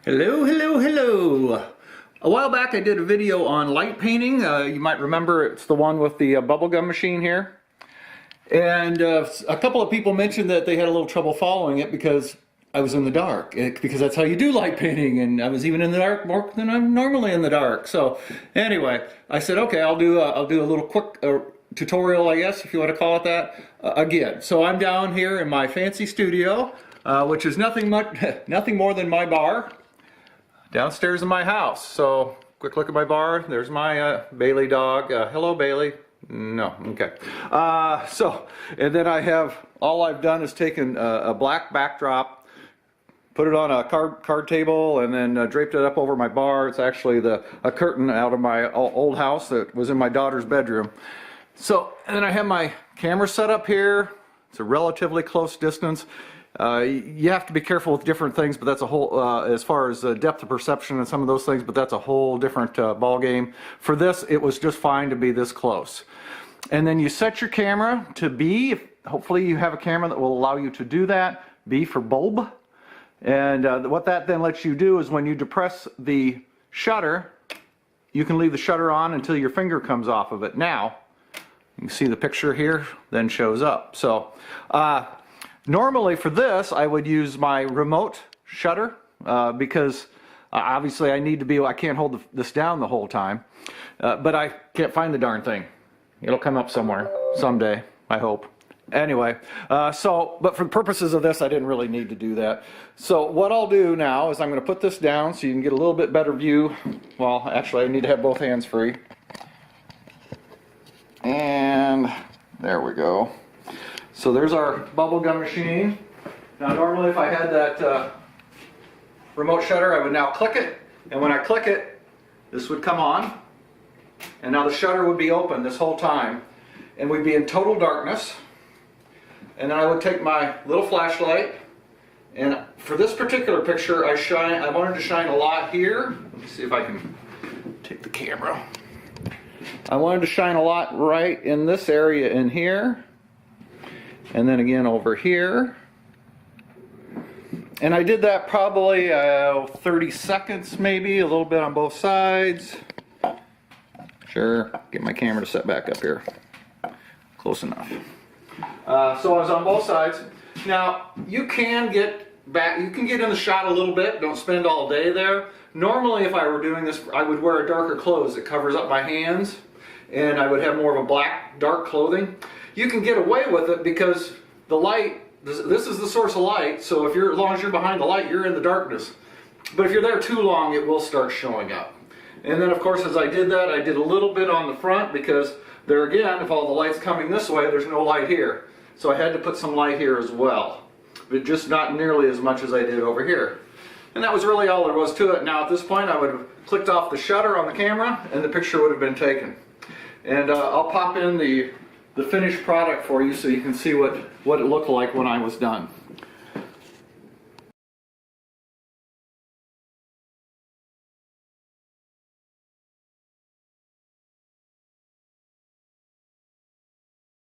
Hello, hello, hello. A while back I did a video on light painting. You might remember it's the one with the bubblegum machine here. And a couple of people mentioned that they had a little trouble following it because I was in the dark. Because that's how you do light painting, and I was even in the dark more than I'm normally in the dark. So anyway, I said, okay, I'll do a little quick tutorial, I guess, if you want to call it that, again. So I'm down here in my fancy studio, which is nothing more than my bar downstairs in my house. So quick look at my bar. There's my Bailey dog. Hello, Bailey. No, okay. And then all I've done is taken a black backdrop, put it on a card table, and then draped it up over my bar. It's actually a curtain out of my old house that was in my daughter's bedroom. So, and then I have my camera set up here. It's a relatively close distance. You have to be careful with different things, but that's a whole, as far as depth of perception and some of those things, but that's a whole different ball game. For this, it was just fine to be this close. And then you set your camera to B. Hopefully you have a camera that will allow you to do that. B for bulb. And what that then lets you do is when you depress the shutter, you can leave the shutter on until your finger comes off of it. Now, you can see the picture here then shows up. So, normally for this, I would use my remote shutter because obviously I can't hold this down the whole time, but I can't find the darn thing. It'll come up somewhere someday, I hope. Anyway, but for the purposes of this, I didn't really need to do that. So what I'll do now is I'm going to put this down so you can get a little bit better view. Well, actually I need to have both hands free. And there we go. So there's our bubblegum machine. Now normally if I had that remote shutter, I would now click it, and when I click it, this would come on, and now the shutter would be open this whole time, and we'd be in total darkness. And then I would take my little flashlight, and for this particular picture, I wanted to shine a lot here. Let me see if I can take the camera. I wanted to shine a lot right in this area in here. And then again over here. And I did that probably 30 seconds maybe, a little bit on both sides. Sure, get my camera to set back up here. Close enough. So I was on both sides. Now, you can get in the shot a little bit, don't spend all day there. Normally if I were doing this, I would wear a darker clothes that covers up my hands, and I would have more of a black, dark clothing. You can get away with it because the light, this is the source of light, so as long as you're behind the light, you're in the darkness. But if you're there too long, it will start showing up. And then of course as I did that, I did a little bit on the front because there again, if all the light's coming this way, there's no light here. So I had to put some light here as well, but just not nearly as much as I did over here. And that was really all there was to it. Now at this point, I would have clicked off the shutter on the camera and the picture would have been taken. And I'll pop in the finished product for you so you can see what it looked like when I was done.